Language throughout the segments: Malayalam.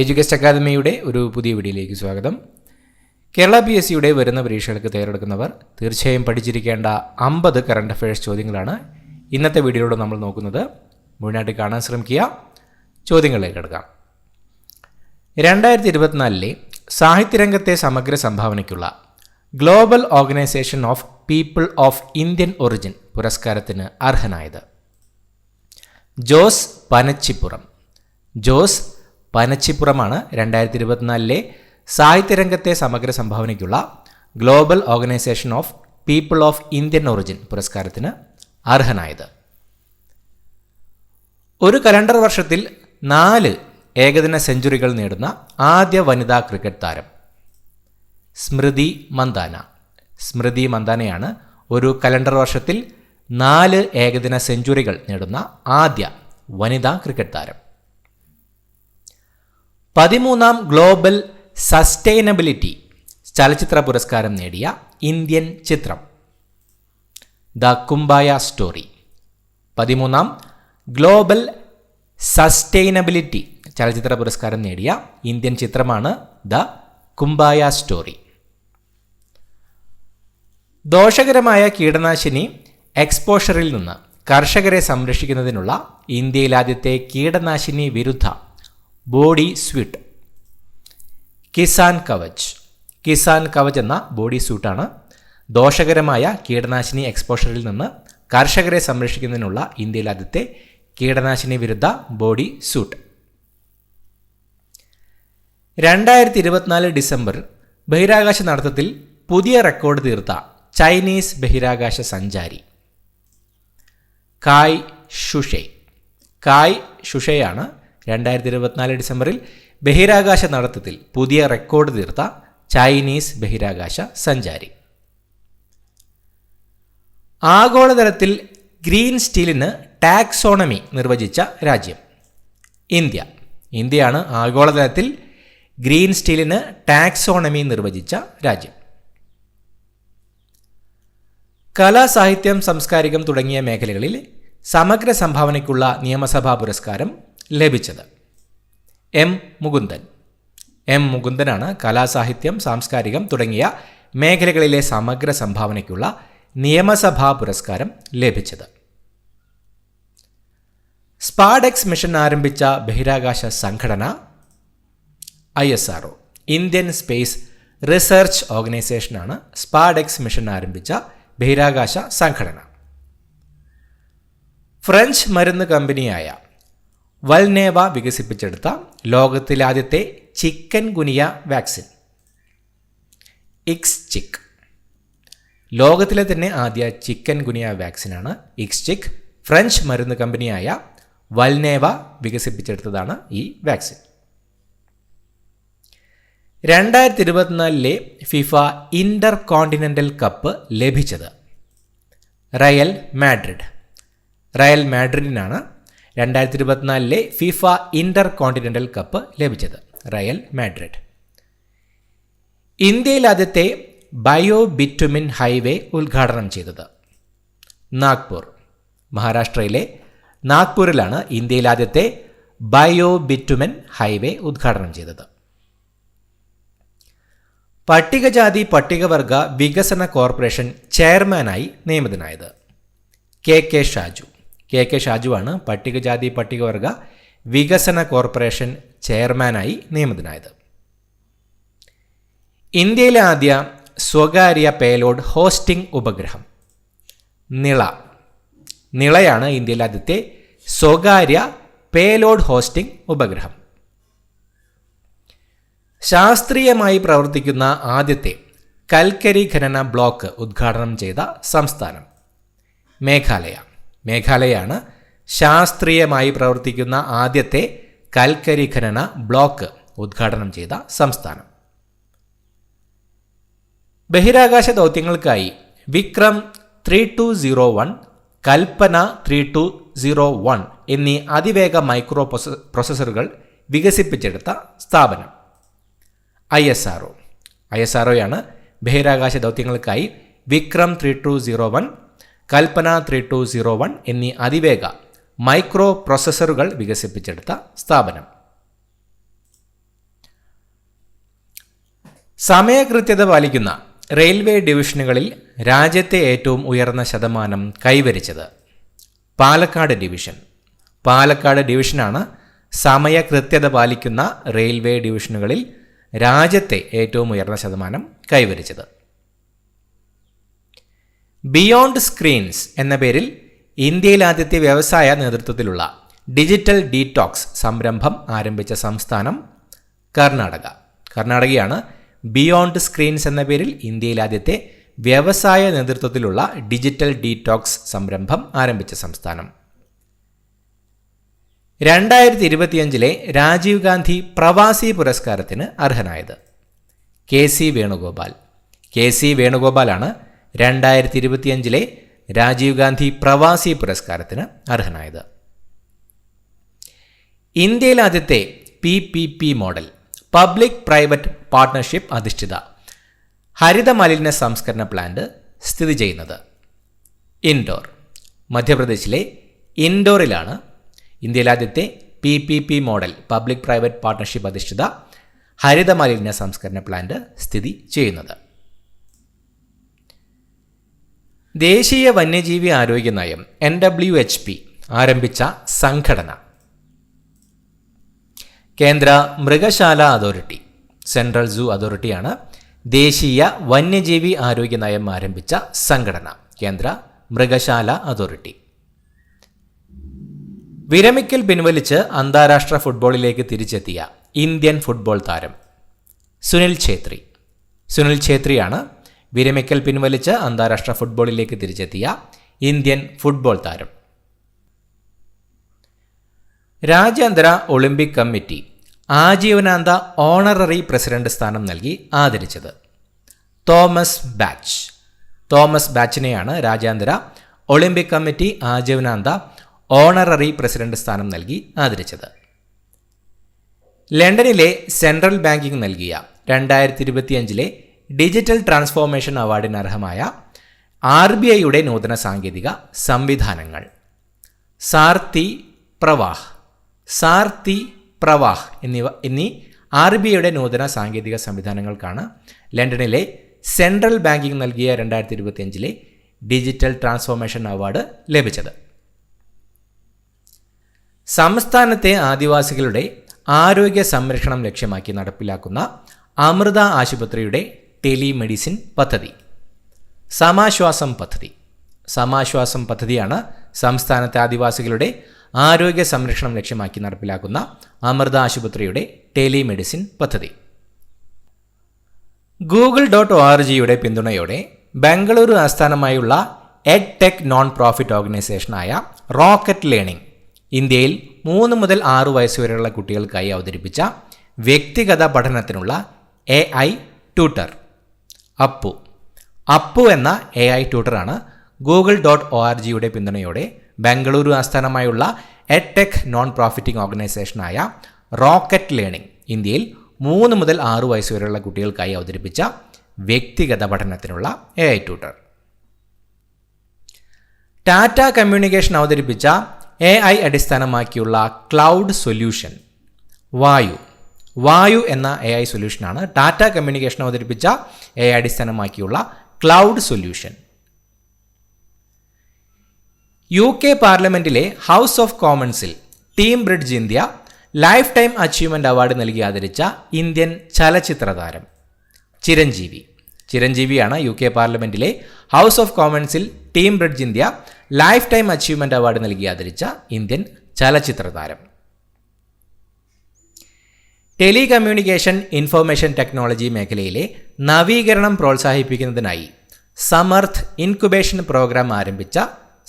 എഡ്യൂക്കേഷൻ അക്കാദമിയുടെ ഒരു പുതിയ വീഡിയോയിലേക്ക് സ്വാഗതം. കേരള PSCയുടെ വരുന്ന പരീക്ഷകൾക്ക് തയ്യാറെടുക്കുന്നവർ തീർച്ചയായും പഠിച്ചിരിക്കേണ്ട 50 കറണ്ട് അഫയേഴ്സ് ചോദ്യങ്ങളാണ് ഇന്നത്തെ വീഡിയോയിലൂടെ നമ്മൾ നോക്കുന്നത്. മുഴുവനായിട്ട് കാണാൻ ശ്രമിക്കുക. ചോദ്യങ്ങളിലേക്ക് കിടക്കാം. 2024 സാഹിത്യരംഗത്തെ സമഗ്ര സംഭാവനയ്ക്കുള്ള global organisation of people of Indian origin പുരസ്കാരത്തിന് അർഹനായത് ജോസ് പനച്ചിപ്പുറമാണ് 2024 സാഹിത്യരംഗത്തെ സമഗ്ര സംഭാവനയ്ക്കുള്ള global organisation of people of Indian origin പുരസ്കാരത്തിന് അർഹനായത്. ഒരു കലണ്ടർ വർഷത്തിൽ 4 ഏകദിന സെഞ്ചുറികൾ നേടുന്ന ആദ്യ വനിതാ ക്രിക്കറ്റ് താരം സ്മൃതി മന്ദാനയാണ് ഒരു കലണ്ടർ വർഷത്തിൽ 4 ഏകദിന സെഞ്ചുറികൾ നേടുന്ന ആദ്യ വനിതാ ക്രിക്കറ്റ് താരം. 13ാം ഗ്ലോബൽ സസ്റ്റൈനബിലിറ്റി ചലച്ചിത്ര പുരസ്കാരം നേടിയ ഇന്ത്യൻ ചിത്രം ദ കുംബായ സ്റ്റോറി. 13ാം ഗ്ലോബൽ സസ്റ്റൈനബിലിറ്റി ചലച്ചിത്ര പുരസ്കാരം നേടിയ ഇന്ത്യൻ ചിത്രമാണ് ദ കുംബായ സ്റ്റോറി. ദോഷകരമായ കീടനാശിനി എക്സ്പോഷറിൽ നിന്ന് കർഷകരെ സംരക്ഷിക്കുന്നതിനുള്ള ഇന്ത്യയിലാദ്യത്തെ കീടനാശിനി വിരുദ്ധ ബോഡി സ്യൂട്ട് കിസാൻ കവച് എന്ന ബോഡി സ്യൂട്ടാണ് ദോഷകരമായ കീടനാശിനി എക്സ്പോഷറിൽ നിന്ന് കർഷകരെ സംരക്ഷിക്കുന്നതിനുള്ള ഇന്ത്യയിലാദ്യത്തെ കീടനാശിനി വിരുദ്ധ ബോഡി സ്യൂട്ട്. 2024 ഡിസംബർ ബഹിരാകാശ നടത്തത്തിൽ പുതിയ റെക്കോർഡ് തീർത്ത ചൈനീസ് ബഹിരാകാശ സഞ്ചാരി കായ് ഷുഷയാണ് 2024 ഡിസംബറിൽ ബഹിരാകാശ നടത്തത്തിൽ പുതിയ റെക്കോർഡ് തീർത്ത ചൈനീസ് ബഹിരാകാശ സഞ്ചാരി. ആഗോളതലത്തിൽ ഗ്രീൻ സ്റ്റീലിന് ടാക്സോണമി നിർവചിച്ച രാജ്യം ഇന്ത്യയാണ് ആഗോളതലത്തിൽ ഗ്രീൻ സ്റ്റീലിന് ടാക്സോണമി നിർവചിച്ച രാജ്യം. കലാ, സാഹിത്യം, സാംസ്കാരികം തുടങ്ങിയ മേഖലകളിൽ സമഗ്ര സംഭാവനയ്ക്കുള്ള നിയമസഭാ പുരസ്കാരം ലഭിച്ചത് എം മുകുന്ദനാണ് കലാ, സാഹിത്യം, സാംസ്കാരികം തുടങ്ങിയ മേഖലകളിലെ സമഗ്ര സംഭാവനയ്ക്കുള്ള നിയമസഭാ പുരസ്കാരം ലഭിച്ചത്. സ്പാഡെക്സ് മിഷൻ ആരംഭിച്ച ബഹിരാകാശ സംഘടന ISRO ഇന്ത്യൻ സ്പേസ് റിസർച്ച് ഓർഗനൈസേഷനാണ് സ്പാഡെക്സ് മിഷൻ ആരംഭിച്ച ബഹിരാകാശ സംഘടന. ഫ്രഞ്ച് മരുന്ന് കമ്പനിയായ വൽനേവ വികസിപ്പിച്ചെടുത്ത ലോകത്തിലെ ആദ്യത്തെ ചിക്കൻ ഗുനിയ വാക്സിൻ ഇക്സ്ചിക്. ലോകത്തിലെ തന്നെ ആദ്യ ചിക്കൻ ഗുനിയ വാക്സിനാണ് ഇക്സ്ചിക്. ഫ്രഞ്ച് മരുന്ന് കമ്പനിയായ വൽനേവ വികസിപ്പിച്ചെടുത്തതാണ് ഈ vaccine. 2024 FIFA intercontinental cup ലഭിച്ചത് റയൽ മാഡ്രിഡിനാണ് 2024 ഫിഫ ഇന്റർ കോണ്ടിനെന്റൽ കപ്പ് ലഭിച്ചത് റയൽ മാഡ്രിഡ്. ഇന്ത്യയിൽ ആദ്യത്തെ ബയോ ബിറ്റുമിൻ ഹൈവേ ഉദ്ഘാടനം ചെയ്തത് മഹാരാഷ്ട്രയിലെ നാഗ്പൂരിലാണ് ഇന്ത്യയിൽ ആദ്യത്തെ ബയോ ബിറ്റുമിൻ ഹൈവേ ഉദ്ഘാടനം ചെയ്തത്. പട്ടികജാതി പട്ടികവർഗ വികസന കോർപ്പറേഷൻ ചെയർമാനായി നിയമിതനായത് കെ ഷാജുവാണ് പട്ടികജാതി പട്ടികവർഗ വികസന കോർപ്പറേഷൻ ചെയർമാനായി നിയമിതനായത്. ഇന്ത്യയിലെ ആദ്യ സ്വകാര്യ പേലോഡ് ഹോസ്റ്റിംഗ് ഉപഗ്രഹം നിളയാണ് ഇന്ത്യയിലെ ആദ്യത്തെ സ്വകാര്യ പേലോഡ് ഹോസ്റ്റിംഗ് ഉപഗ്രഹം. ശാസ്ത്രീയമായി പ്രവർത്തിക്കുന്ന ആദ്യത്തെ കൽക്കരി ഖനന ബ്ലോക്ക് ഉദ്ഘാടനം ചെയ്ത സംസ്ഥാനം മേഘാലയയാണ് ശാസ്ത്രീയമായി പ്രവർത്തിക്കുന്ന ആദ്യത്തെ കൽക്കരി ഖനന ബ്ലോക്ക് ഉദ്ഘാടനം ചെയ്ത സംസ്ഥാനം. ബഹിരാകാശ ദൗത്യങ്ങൾക്കായി വിക്രം 3201, കൽപ്പന 3201 എന്നീ അതിവേഗ മൈക്രോ പ്രോസസ്സറുകൾ വികസിപ്പിച്ചെടുത്ത സ്ഥാപനം ISROയാണ് ബഹിരാകാശ ദൗത്യങ്ങൾക്കായി വിക്രം 3201, കൽപ്പന 3201 എന്നീ അതിവേഗ മൈക്രോ പ്രോസസ്സറുകൾ വികസിപ്പിച്ചെടുത്ത സ്ഥാപനം. സമയകൃത്യത പാലിക്കുന്ന റെയിൽവേ ഡിവിഷനുകളിൽ രാജ്യത്തെ ഏറ്റവും ഉയർന്ന ശതമാനം കൈവരിച്ചത് പാലക്കാട് ഡിവിഷൻ. പാലക്കാട് ഡിവിഷനാണ് സമയകൃത്യത പാലിക്കുന്ന റെയിൽവേ ഡിവിഷനുകളിൽ രാജ്യത്തെ ഏറ്റവും ഉയർന്ന ശതമാനം കൈവരിച്ചത്. ബിയോണ്ട് സ്ക്രീൻസ് എന്ന പേരിൽ ഇന്ത്യയിൽ ആദ്യത്തെ വ്യവസായ നേതൃത്വത്തിലുള്ള ഡിജിറ്റൽ ഡീറ്റോക്സ് സംരംഭം ആരംഭിച്ച സംസ്ഥാനം കർണാടക. കർണാടകയാണ് ബിയോണ്ട് സ്ക്രീൻസ് എന്ന പേരിൽ ഇന്ത്യയിൽ ആദ്യത്തെ വ്യവസായ നേതൃത്വത്തിലുള്ള ഡിജിറ്റൽ ഡീറ്റോക്സ് സംരംഭം ആരംഭിച്ച സംസ്ഥാനം. 2025 രാജീവ് ഗാന്ധി പ്രവാസി പുരസ്കാരത്തിന് അർഹനായത് KC വേണുഗോപാൽ. KC വേണുഗോപാലാണ് 2025 രാജീവ് ഗാന്ധി പ്രവാസി പുരസ്കാരത്തിന് അർഹനായത്. ഇന്ത്യയിൽ ആദ്യത്തെ PPP model public private partnership അധിഷ്ഠിത ഹരിത മാലിന്യ സംസ്കരണ പ്ലാന്റ് സ്ഥിതി ചെയ്യുന്നത് ഇൻഡോർ. മധ്യപ്രദേശിലെ ഇൻഡോറിലാണ് ഇന്ത്യയിൽ ആദ്യത്തെ PPP model public private partnership അധിഷ്ഠിത ഹരിത മാലിന്യ സംസ്കരണ പ്ലാന്റ് സ്ഥിതി ചെയ്യുന്നത്. ദേശീയ വന്യജീവി ആരോഗ്യ നയം NWHP ആരംഭിച്ച സംഘടന കേന്ദ്ര മൃഗശാല അതോറിറ്റി. സെൻട്രൽ സൂ അതോറിറ്റിയാണ് ദേശീയ വന്യജീവി ആരോഗ്യ നയം ആരംഭിച്ച സംഘടന. കേന്ദ്ര മൃഗശാല അതോറിറ്റി. വിരമിക്കൽ പിൻവലിച്ച് അന്താരാഷ്ട്ര ഫുട്ബോളിലേക്ക് തിരിച്ചെത്തിയ ഇന്ത്യൻ ഫുട്ബോൾ താരം സുനിൽ ഛേത്രി. സുനിൽ ഛേത്രിയാണ് വിരമിക്കൽ പിൻവലിച്ച് അന്താരാഷ്ട്ര ഫുട്ബോളിലേക്ക് തിരിച്ചെത്തിയ ഇന്ത്യൻ ഫുട്ബോൾ താരം. രാജ്യാന്തര ഒളിമ്പിക് കമ്മിറ്റി ആജീവനാന്ത ഓണററി പ്രസിഡന്റ് സ്ഥാനം നൽകി ആദരിച്ചത് തോമസ് ബാച്ച്. തോമസ് ബാച്ചിനെയാണ് രാജ്യാന്തര ഒളിമ്പിക് കമ്മിറ്റി ആജീവനാന്ത ഓണററി പ്രസിഡന്റ് സ്ഥാനം നൽകി ആദരിച്ചത്. ലണ്ടനിലെ സെൻട്രൽ ബാങ്കിംഗ് നൽകിയ 2025 ഡിജിറ്റൽ ട്രാൻസ്ഫോർമേഷൻ അവാർഡിന് അർഹമായ RBIയുടെ നൂതന സാങ്കേതിക സംവിധാനങ്ങൾ സാർത്തി പ്രവാഹ് എന്നീ RBIയുടെ നൂതന സാങ്കേതിക സംവിധാനങ്ങൾക്കാണ് ലണ്ടനിലെ സെൻട്രൽ ബാങ്കിംഗ് നൽകിയ 2025 ഡിജിറ്റൽ ട്രാൻസ്ഫോർമേഷൻ അവാർഡ് ലഭിച്ചത്. സംസ്ഥാനത്തെ ആദിവാസികളുടെ ആരോഗ്യ സംരക്ഷണം ലക്ഷ്യമാക്കി നടപ്പിലാക്കുന്ന അമൃത ആശുപത്രിയുടെ ടെലിമെഡിസിൻ പദ്ധതി സമാശ്വാസം പദ്ധതിയാണ് സംസ്ഥാനത്തെ ആദിവാസികളുടെ ആരോഗ്യ സംരക്ഷണം ലക്ഷ്യമാക്കി നടപ്പിലാക്കുന്ന അമൃത ആശുപത്രിയുടെ ടെലിമെഡിസിൻ പദ്ധതി. Google.orgയുടെ പിന്തുണയോടെ ബംഗളൂരു ആസ്ഥാനമായുള്ള എഡ്ടെക് നോൺ പ്രോഫിറ്റ് ഓർഗനൈസേഷനായ റോക്കറ്റ് ലേണിംഗ് ഇന്ത്യയിൽ 3 മുതൽ 6 വയസ്സുവരെയുള്ള കുട്ടികൾക്കായി അവതരിപ്പിച്ച വ്യക്തിഗത പഠനത്തിനുള്ള AI ട്യൂട്ടർ അപ്പു എന്ന AI ട്യൂട്ടറാണ് Google.orgയുടെ പിന്തുണയോടെ ബംഗളൂരു ആസ്ഥാനമായുള്ള എഡ്ടെക് നോൺ പ്രോഫിറ്റിംഗ് ഓർഗനൈസേഷനായ റോക്കറ്റ് ലേണിംഗ് ഇന്ത്യയിൽ 3 മുതൽ 6 വയസ്സുവരെയുള്ള കുട്ടികൾക്കായി അവതരിപ്പിച്ച വ്യക്തിഗത പഠനത്തിനുള്ള AI ട്യൂട്ടർ. ടാറ്റ കമ്മ്യൂണിക്കേഷൻ അവതരിപ്പിച്ച AI അടിസ്ഥാനമാക്കിയുള്ള ക്ലൗഡ് സൊല്യൂഷൻ വായു എന്ന AI സൊല്യൂഷനാണ് ടാറ്റ കമ്മ്യൂണിക്കേഷൻ അവതരിപ്പിച്ച AI അടിസ്ഥാനമാക്കിയുള്ള ക്ലൗഡ് സൊല്യൂഷൻ. UK പാർലമെന്റിലെ ഹൗസ് ഓഫ് കോമൺസിൽ Team Bridge India lifetime achievement award നൽകി ആദരിച്ച ഇന്ത്യൻ ചലച്ചിത്ര താരം ചിരഞ്ജീവിയാണ് UK പാർലമെന്റിലെ ഹൗസ് ഓഫ് കോമൺസിൽ Team Bridge India lifetime achievement award നൽകി ആദരിച്ച ഇന്ത്യൻ ചലച്ചിത്ര താരം. ടെലികമ്മ്യൂണിക്കേഷൻ ഇൻഫർമേഷൻ ടെക്നോളജി മേഖലയിലെ നവീകരണം പ്രോത്സാഹിപ്പിക്കുന്നതിനായി സമർത്ഥ് ഇൻക്യുബേഷൻ പ്രോഗ്രാം ആരംഭിച്ച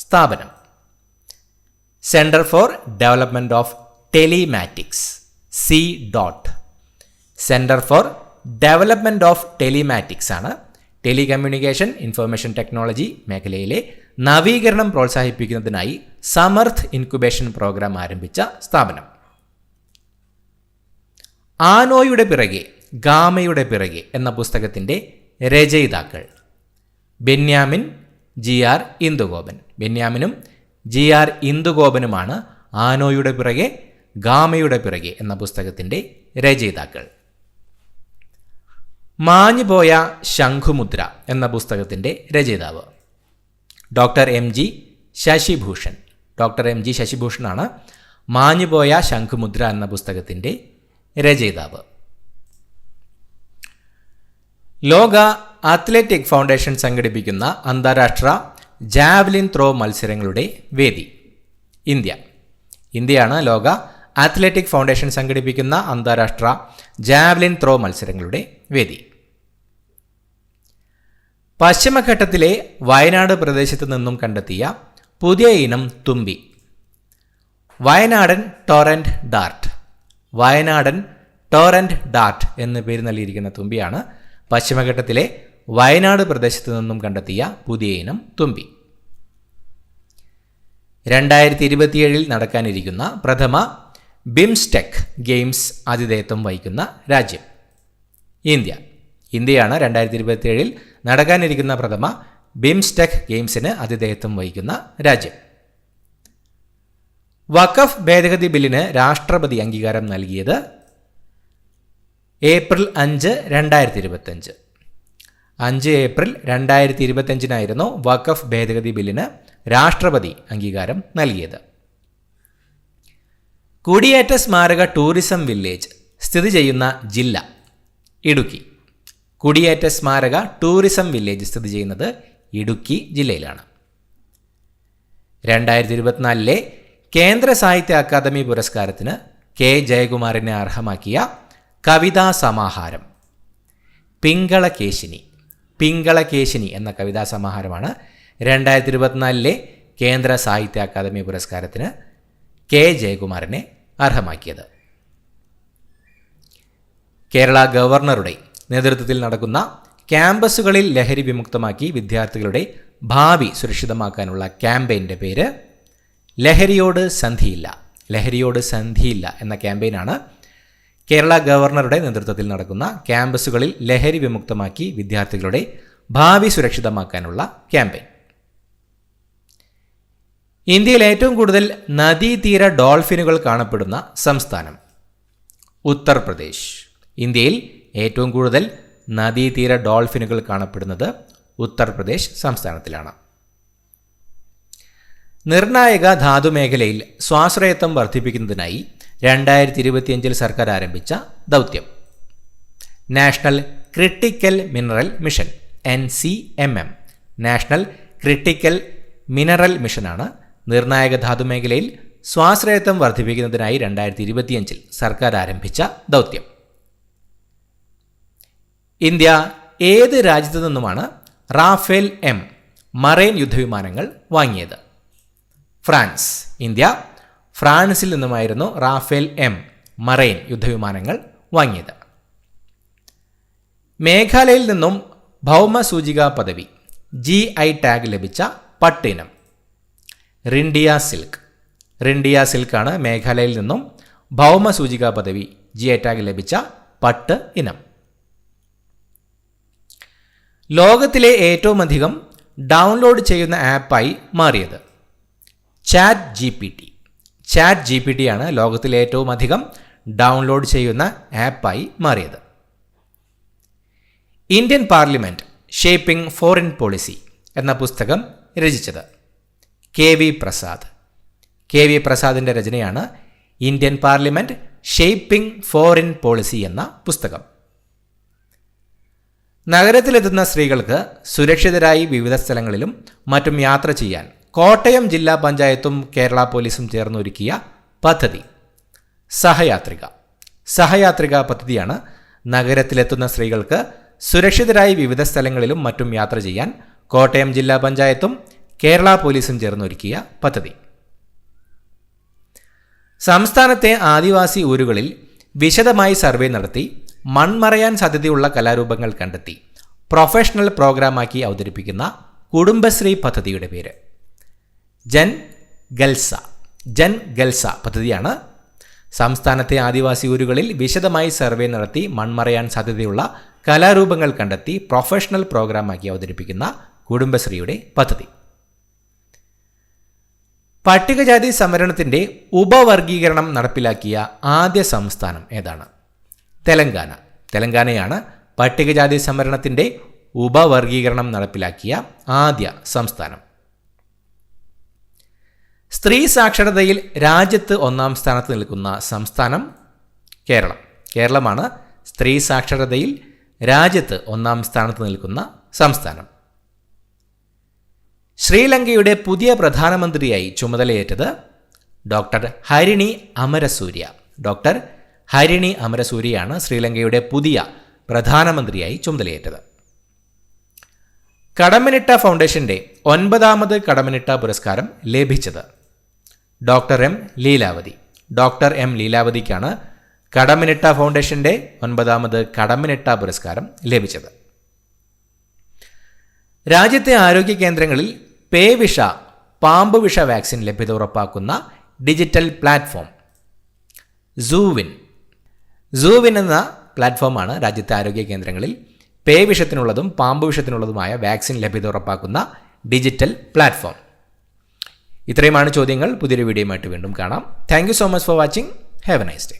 സ്ഥാപനം centre for development of telematics centre for development of telematics ആണ് ടെലികമ്മ്യൂണിക്കേഷൻ ഇൻഫർമേഷൻ ടെക്നോളജി മേഖലയിലെ നവീകരണം പ്രോത്സാഹിപ്പിക്കുന്നതിനായി സമർത്ഥ് ഇൻക്യുബേഷൻ പ്രോഗ്രാം ആരംഭിച്ച സ്ഥാപനം. ആനോയുടെ പിറകെ ഗാമയുടെ പിറകെ എന്ന പുസ്തകത്തിൻ്റെ രചയിതാക്കൾ ബെന്യാമിനും GR ഇന്ദുഗോപനുമാണ് ആനോയുടെ പിറകെ ഗാമയുടെ പിറകെ എന്ന പുസ്തകത്തിൻ്റെ രചയിതാക്കൾ. മാഞ്ഞുപോയ ശംഖുമുദ്ര എന്ന പുസ്തകത്തിൻ്റെ രചയിതാവ്? Doctor M G Sasibhushan. Doctor M G ശശിഭൂഷണാണ് മാഞ്ഞുപോയ ശംഖുമുദ്ര എന്ന പുസ്തകത്തിൻ്റെ രചയിതാവ്. ലോക അത്ലറ്റിക് ഫൗണ്ടേഷൻ സംഘടിപ്പിക്കുന്ന അന്താരാഷ്ട്ര ജാവലിൻ ത്രോ മത്സരങ്ങളുടെ വേദി? ഇന്ത്യ. ഇന്ത്യയാണ് ലോക അത്ലറ്റിക് ഫൗണ്ടേഷൻ സംഘടിപ്പിക്കുന്ന അന്താരാഷ്ട്ര ജാവലിൻ ത്രോ മത്സരങ്ങളുടെ വേദി. പശ്ചിമഘട്ടത്തിലെ വയനാട് പ്രദേശത്ത് നിന്നും കണ്ടെത്തിയ പുതിയ ഇനം തുമ്പി? വയനാടൻ ടോറന്റ് ഡാർട്ട്. വയനാടൻ ടോറന്റ് ഡാർട്ട് എന്ന് പേര് നൽകിയിരിക്കുന്ന തുമ്പിയാണ് പശ്ചിമഘട്ടത്തിലെ വയനാട് പ്രദേശത്ത് നിന്നും കണ്ടെത്തിയ പുതിയ ഇനം തുമ്പി. 2027 നടക്കാനിരിക്കുന്ന പ്രഥമ ബിംസ്റ്റെക് ഗെയിംസ് ആതിഥേയത്വം വഹിക്കുന്ന രാജ്യം? ഇന്ത്യ. ഇന്ത്യയാണ് 2027 നടക്കാനിരിക്കുന്ന പ്രഥമ ബിംസ്റ്റെക് ഗെയിംസിന് ആതിഥേയത്വം വഹിക്കുന്ന രാജ്യം. വഖഫ് ഭേദഗതി ബില്ലിന് രാഷ്ട്രപതി അംഗീകാരം നൽകിയത്? ഏപ്രിൽ 5, 2025. 5 ഏപ്രിൽ 2025 വഖഫ് ഭേദഗതി ബില്ലിന് രാഷ്ട്രപതി അംഗീകാരം നൽകിയത്. കുടിയേറ്റ സ്മാരക ടൂറിസം വില്ലേജ് സ്ഥിതി ചെയ്യുന്ന ജില്ല? ഇടുക്കി. കുടിയേറ്റ സ്മാരക ടൂറിസം വില്ലേജ് സ്ഥിതി ചെയ്യുന്നത് ഇടുക്കി ജില്ലയിലാണ്. 2024 കേന്ദ്ര സാഹിത്യ അക്കാദമി പുരസ്കാരത്തിന് കെ ജയകുമാറിനെ അർഹമാക്കിയ കവിതാ സമാഹാരം? പിങ്കളകേശിനി. പിങ്കളകേശിനി എന്ന കവിതാ സമാഹാരമാണ് 2024 കേന്ദ്ര സാഹിത്യ അക്കാദമി പുരസ്കാരത്തിന് കെ ജയകുമാറിനെ അർഹമാക്കിയത്. കേരള ഗവർണറുടെ നേതൃത്വത്തിൽ നടക്കുന്ന ക്യാമ്പസുകളിൽ ലഹരി വിമുക്തമാക്കി വിദ്യാർത്ഥികളുടെ ഭാവി സുരക്ഷിതമാക്കാനുള്ള ക്യാമ്പയിൻ്റെ പേര്? ലഹരിയോട് സന്ധിയില്ല. ലഹരിയോട് സന്ധിയില്ല എന്ന ക്യാമ്പയിനാണ് കേരള ഗവർണറുടെ നേതൃത്വത്തിൽ നടക്കുന്ന ക്യാമ്പസുകളിൽ ലഹരി വിമുക്തമാക്കി വിദ്യാർത്ഥികളുടെ ഭാവി സുരക്ഷിതമാക്കാനുള്ള ക്യാമ്പയിൻ. ഇന്ത്യയിൽ ഏറ്റവും കൂടുതൽ നദീതീര ഡോൾഫിനുകൾ കാണപ്പെടുന്ന സംസ്ഥാനം? ഉത്തർപ്രദേശ്. ഇന്ത്യയിൽ ഏറ്റവും കൂടുതൽ നദീതീര ഡോൾഫിനുകൾ കാണപ്പെടുന്നത് ഉത്തർപ്രദേശ് സംസ്ഥാനത്തിലാണ്. നിർണായക ധാതുമേഖലയിൽ സ്വാശ്രയത്വം വർദ്ധിപ്പിക്കുന്നതിനായി 2025 സർക്കാർ ആരംഭിച്ച ദൗത്യം? National critical mineral mission, NCMM. National critical mineral മിഷനാണ് നിർണായക ധാതുമേഖലയിൽ സ്വാശ്രയത്വം വർദ്ധിപ്പിക്കുന്നതിനായി 2025 സർക്കാർ ആരംഭിച്ച ദൗത്യം. ഇന്ത്യ ഏത് രാജ്യത്തു നിന്നുമാണ് റാഫേൽ M മറൈൻ യുദ്ധവിമാനങ്ങൾ വാങ്ങിയത്? ഫ്രാൻസ്. ഇന്ത്യ ഫ്രാൻസിൽ നിന്നുമായിരുന്നു റാഫേൽ M മറൈൻ യുദ്ധവിമാനങ്ങൾ വാങ്ങിയത്. മേഘാലയയിൽ നിന്നും ഭൗമ സൂചികാ പദവി GI ടാഗ് ലഭിച്ച പട്ടിനം? റിൻഡിയ സിൽക്ക്. റിൻഡിയ സിൽക്കാണ് മേഘാലയയിൽ നിന്നും ഭൗമ സൂചികാ പദവി GI ടാഗ് ലഭിച്ച പട്ട് ഇനം. ലോകത്തിലെ ഏറ്റവും അധികം ഡൗൺലോഡ് ചെയ്യുന്ന ആപ്പായി മാറിയത്? Chat GPT. ചാറ്റ് GPT ആണ് ലോകത്തിലെ ഏറ്റവും അധികം ഡൗൺലോഡ് ചെയ്യുന്ന ആപ്പായി മാറിയത്. Indian parliament shaping foreign policy എന്ന പുസ്തകം രചിച്ചത്? KV പ്രസാദ്. KV പ്രസാദിൻ്റെ രചനയാണ് Indian parliament shaping foreign policy എന്ന പുസ്തകം. നഗരത്തിലെത്തുന്ന സ്ത്രീകൾക്ക് സുരക്ഷിതരായി വിവിധ സ്ഥലങ്ങളിലും മറ്റും യാത്ര ചെയ്യാൻ കോട്ടയം ജില്ലാ പഞ്ചായത്തും കേരള പോലീസും ചേർന്നൊരുക്കിയ പദ്ധതി? സഹയാത്രിക. സഹയാത്രിക പദ്ധതിയാണ് നഗരത്തിലെത്തുന്ന സ്ത്രീകൾക്ക് സുരക്ഷിതരായി വിവിധ സ്ഥലങ്ങളിലും മറ്റും യാത്ര ചെയ്യാൻ കോട്ടയം ജില്ലാ പഞ്ചായത്തും കേരള പോലീസും ചേർന്നൊരുക്കിയ പദ്ധതി. സംസ്ഥാനത്തെ ആദിവാസി ഊരുകളിൽ വിശദമായി സർവേ നടത്തി മൺമറയാൻ സാധ്യതയുള്ള കലാരൂപങ്ങൾ കണ്ടെത്തി പ്രൊഫഷണൽ പ്രോഗ്രാമാക്കി അവതരിപ്പിക്കുന്ന കുടുംബശ്രീ പദ്ധതിയുടെ പേര്? ജൻ ഗൽസ. ജൻ ഗൽസ പദ്ധതിയാണ് സംസ്ഥാനത്തെ ആദിവാസി ഊരുകളിൽ വിശദമായി സർവേ നടത്തി മൺമറയാൻ സാധ്യതയുള്ള കലാരൂപങ്ങൾ കണ്ടെത്തി പ്രൊഫഷണൽ പ്രോഗ്രാമാക്കി അവതരിപ്പിക്കുന്ന കുടുംബശ്രീയുടെ പദ്ധതി. പട്ടികജാതി സംവരണത്തിൻ്റെ ഉപവർഗീകരണം നടപ്പിലാക്കിയ ആദ്യ സംസ്ഥാനം ഏതാണ്? തെലങ്കാന. തെലങ്കാനയാണ് പട്ടികജാതി സംവരണത്തിൻ്റെ ഉപവർഗീകരണം നടപ്പിലാക്കിയ ആദ്യ സംസ്ഥാനം? സ്ത്രീ സാക്ഷരതയിൽ രാജ്യത്ത് 1-ാം സ്ഥാനത്ത് നിൽക്കുന്ന സംസ്ഥാനം കേരളം. കേരളമാണ് സ്ത്രീ സാക്ഷരതയിൽ രാജ്യത്ത് 1-ാം സ്ഥാനത്ത് നിൽക്കുന്ന സംസ്ഥാനം. ശ്രീലങ്കയുടെ പുതിയ പ്രധാനമന്ത്രിയായി ചുമതലയേറ്റത് ഡോക്ടർ ഹരിണി അമരസൂര്യ. ഡോക്ടർ ഹരിണി അമരസൂര്യയാണ് ശ്രീലങ്കയുടെ പുതിയ പ്രധാനമന്ത്രിയായി ചുമതലയേറ്റത്. കടമ്മനിട്ട ഫൗണ്ടേഷന്റെ 9ാമത് കടമ്മനിട്ട പുരസ്കാരം ലഭിച്ചത് doctor M Leelavathi. Doctor M ലീലാവതിക്കാണ് കടമ്മനിട്ട ഫൗണ്ടേഷന്റെ 9ാമത് കടമ്മനിട്ട പുരസ്കാരം ലഭിച്ചത്. രാജ്യത്തെ ആരോഗ്യ കേന്ദ്രങ്ങളിൽ പേവിഷ പാമ്പ് വിഷ വാക്സിൻ ലഭ്യത ഉറപ്പാക്കുന്ന ഡിജിറ്റൽ പ്ലാറ്റ്ഫോം സൂവിൻ എന്ന പ്ലാറ്റ്ഫോമാണ് രാജ്യത്തെ ആരോഗ്യ കേന്ദ്രങ്ങളിൽ പേവിഷത്തിനുള്ളതും പാമ്പ് വിഷത്തിനുള്ളതുമായ വാക്സിൻ ലഭ്യത ഉറപ്പാക്കുന്ന ഡിജിറ്റൽ പ്ലാറ്റ്ഫോം. ഇത്രയുമാണ് ചോദ്യങ്ങൾ. പുതിയൊരു വീഡിയോയുമായിട്ട് വീണ്ടും കാണാം. Thank you so much for watching. Have A nice day.